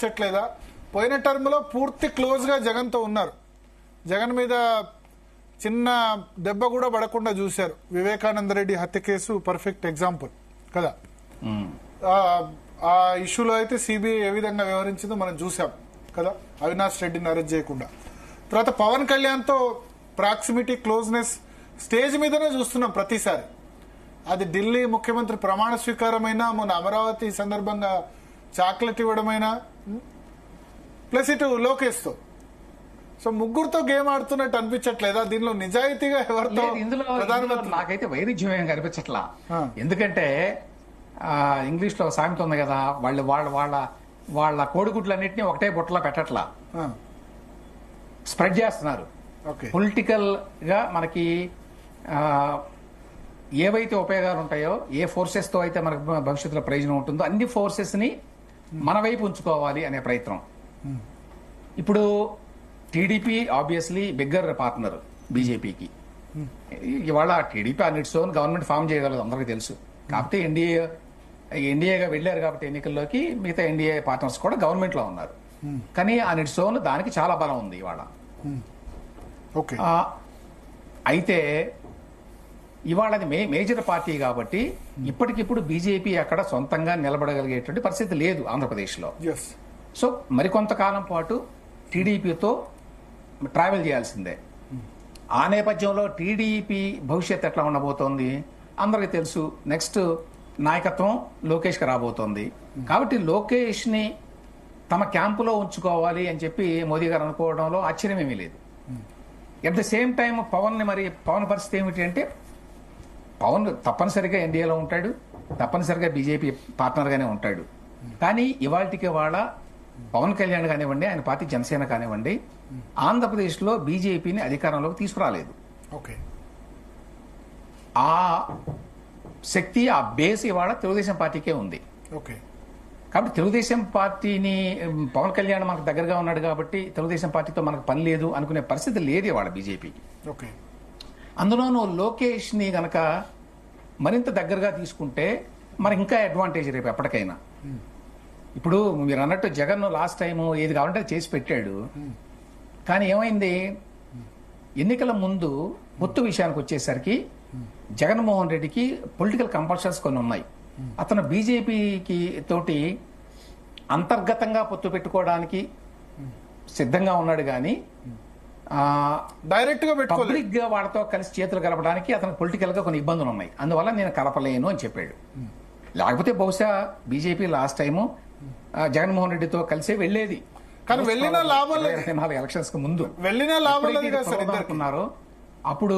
అనిపించట్లేదా? పోయిన టర్మ్ లో పూర్తి క్లోజ్ గా జగన్ తో ఉన్నారు. జగన్ మీద చిన్న దెబ్బ కూడా పడకుండా చూశారు. వివేకానంద రెడ్డి హత్య కేసు పర్ఫెక్ట్ ఎగ్జాంపుల్ కదా. ఆ ఇష్యూలో అయితే సిబిఐ ఏ విధంగా వ్యవహరించిందో మనం చూసాం కదా, అవినాష్ రెడ్డిని అరెస్ట్ చేయకుండా. తర్వాత పవన్ కళ్యాణ్ తో ప్రాక్సిమిటీ, క్లోజ్నెస్ స్టేజ్ మీదనే చూస్తున్నాం ప్రతిసారి. అది ఢిల్లీ ముఖ్యమంత్రి ప్రమాణ స్వీకారమైనా, మొన్న అమరావతి సందర్భంగా చాక్లెట్ ఇవ్వడమైనా, ప్లస్ ఇటు లోకేష్ తో. సో ముగ్గురుతో గేమ్ ఆడుతున్నట్టు అనిపించట్లేదా? దీనిలో నిజాయితీగా ఎవరితో? ఇందులో నాకైతే వైరుధ్యం ఏం కనిపించట్లా. ఎందుకంటే ఇంగ్లీష్ లో సామెత ఉంది కదా, వాళ్ళు వాళ్ళ వాళ్ళ వాళ్ళ కోడిగుడ్లన్నింటినీ ఒకటే బుట్టలో పెట్టట్లా, స్ప్రెడ్ చేస్తున్నారు. పొలిటికల్ గా మనకి ఏవైతే ఉపయోగాలు ఉంటాయో, ఏ ఫోర్సెస్ తో అయితే మనకు భవిష్యత్తులో ప్రయోజనం ఉంటుందో అన్ని ఫోర్సెస్ ని మన వైపు ఉంచుకోవాలి అనే ప్రయత్నం. ఇప్పుడు టీడీపీ ఆబ్వియస్లీ బిగ్గర్ పార్ట్నర్ బీజేపీకి. ఇవాళ TDP on its own government form చేయగలదు, అందరికీ తెలుసు. కాకపోతే ఎన్డీఏగా వెళ్లారు కాబట్టి ఎన్నికల్లోకి, మిగతా ఎన్డీఏ పార్ట్నర్స్ కూడా గవర్నమెంట్ లో ఉన్నారు. కానీ ఆన్ ఇట్స్ ఓన్ దానికి చాలా బలం ఉంది ఇవాళ. అయితే ఇవాళ అది మేజర్ పార్టీ కాబట్టి ఇప్పటికిప్పుడు బీజేపీ అక్కడ సొంతంగా నిలబడగలిగేటువంటి పరిస్థితి లేదు ఆంధ్రప్రదేశ్లో. సో మరికొంతకాలం పాటు టీడీపీతో ట్రావెల్ చేయాల్సిందే. ఆ నేపథ్యంలో టీడీపీ భవిష్యత్ ఎట్లా ఉండబోతోంది అందరికీ తెలుసు. నెక్స్ట్ నాయకత్వం లోకేష్కి రాబోతోంది. కాబట్టి లోకేష్ ని తమ క్యాంపులో ఉంచుకోవాలి అని చెప్పి మోదీ గారు అనుకోవడంలో ఆశ్చర్యమేమీ లేదు. At the same time Pawan పరిస్థితి ఏమిటి అంటే, పవన్ తప్పనిసరిగా ఎన్డీఏలో ఉంటాడు, తప్పనిసరిగా బీజేపీ పార్ట్నర్ గానే ఉంటాడు. కానీ ఇవాళకి వాళ్ళ పవన్ కళ్యాణ్ కానివ్వండి, ఆయన పార్టీ జనసేన కానివ్వండి, ఆంధ్రప్రదేశ్ లో బీజేపీని అధికారంలోకి తీసుకురాలేదు. ఆ శక్తి, ఆ బేస్ ఇవాళ తెలుగుదేశం పార్టీకే ఉంది. కాబట్టి తెలుగుదేశం పార్టీని, పవన్ కళ్యాణ్ మనకు దగ్గరగా ఉన్నాడు కాబట్టి తెలుగుదేశం పార్టీతో మనకు పని లేదు అనుకునే పరిస్థితి లేదు ఇవాళ బీజేపీకి. అందులోనూ లోకేష్ ని గనక మరింత దగ్గరగా తీసుకుంటే మనకి ఇంకా అడ్వాంటేజ్ రేపు ఎప్పటికైనా. ఇప్పుడు మీరు అన్నట్టు జగన్ లాస్ట్ టైం ఏది కావాలంటే చేసి పెట్టాడు. కానీ ఏమైంది, ఎన్నికల ముందు పొత్తు విషయానికి వచ్చేసరికి జగన్మోహన్ రెడ్డికి పొలిటికల్ కంపల్షన్స్ కొన్ని ఉన్నాయి. అతను బీజేపీకి తోటి అంతర్గతంగా పొత్తు పెట్టుకోవడానికి సిద్ధంగా ఉన్నాడు. కానీ డైరెక్ట్ గా పబ్లిక్ గా వాళ్ళతో కలిసి చేతులు కలపడానికి అతనికి పొలిటికల్ గా కొన్ని ఇబ్బందులు ఉన్నాయి. అందువల్ల నేను కలపలేను అని చెప్పాడు. లేకపోతే బహుశా బీజేపీ లాస్ట్ టైము జగన్మోహన్ రెడ్డితో కలిసే వెళ్లేది. కానీ వెళ్ళిన లాభాలు ఎలక్షన్స్ కు ముందు వెళ్ళినారో అప్పుడు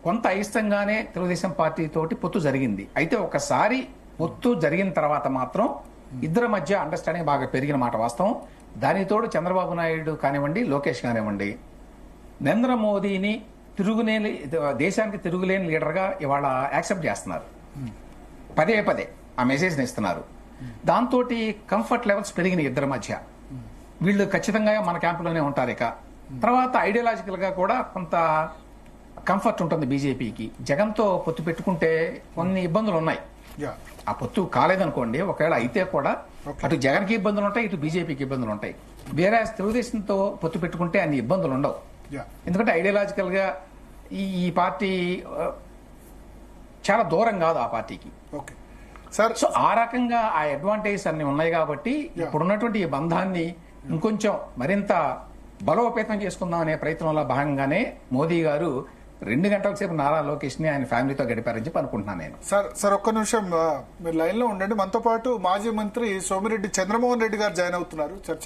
కొంత అయిష్టంగానే తెలుగుదేశం పార్టీ తోటి పొత్తు జరిగింది. అయితే ఒకసారి పొత్తు జరిగిన తర్వాత మాత్రం ఇద్దరి మధ్య అండర్స్టాండింగ్ బాగా పెరిగిన మాట వాస్తవం. దానితోడు చంద్రబాబు నాయుడు కానివ్వండి, లోకేష్ కానివ్వండి, నరేంద్ర మోదీని దేశానికి తిరుగులేని లీడర్ గా ఇవాళ యాక్సెప్ట్ చేస్తున్నారు. పదే పదే ఆ మెసేజ్ ని ఇస్తున్నారు. దాంతో కంఫర్ట్ లెవెల్స్ పెరిగినాయి ఇద్దరి మధ్య. వీళ్ళు ఖచ్చితంగా మన క్యాంపులోనే ఉంటారు. ఇక తర్వాత ఐడియాలజికల్ గా కూడా కొంత కంఫర్ట్ ఉంటుంది బీజేపీకి. జగన్ తో పొత్తు పెట్టుకుంటే కొన్ని ఇబ్బందులు ఉన్నాయి. ఆ పొత్తు కాలేదనుకోండి, ఒకవేళ అయితే కూడా అటు జగన్ కి ఇబ్బందులు ఉంటాయి, ఇటు బీజేపీకి ఇబ్బందులు ఉంటాయి. వేరే తెలుగుదేశంతో పొత్తు పెట్టుకుంటే అన్ని ఇబ్బందులు ఉండవు. ఎందుకంటే ఐడియాలజికల్ గా ఈ పార్టీ చాలా దూరం కాదు ఆ పార్టీకి. సో ఆ రకంగా ఆ అడ్వాంటేజ్ అన్ని ఉన్నాయి కాబట్టి ఇప్పుడున్నటువంటి ఈ బంధాన్ని ఇంకొంచెం మరింత బలోపేతం చేసుకుందాం అనే ప్రయత్నంలో భాగంగానే మోదీ గారు 2 గంటల సేపు నారా లోకేష్ ని ఆయన ఫ్యామిలీతో గడిపారని చెప్పి అనుకుంటున్నాను నేను. సార్ ఒక్క నిమిషం మీరు లైన్ లో ఉండండి. మనతో పాటు మాజీ మంత్రి సోమిరెడ్డి చంద్రమోహన్ రెడ్డి గారు జాయిన్ అవుతున్నారు చర్చ.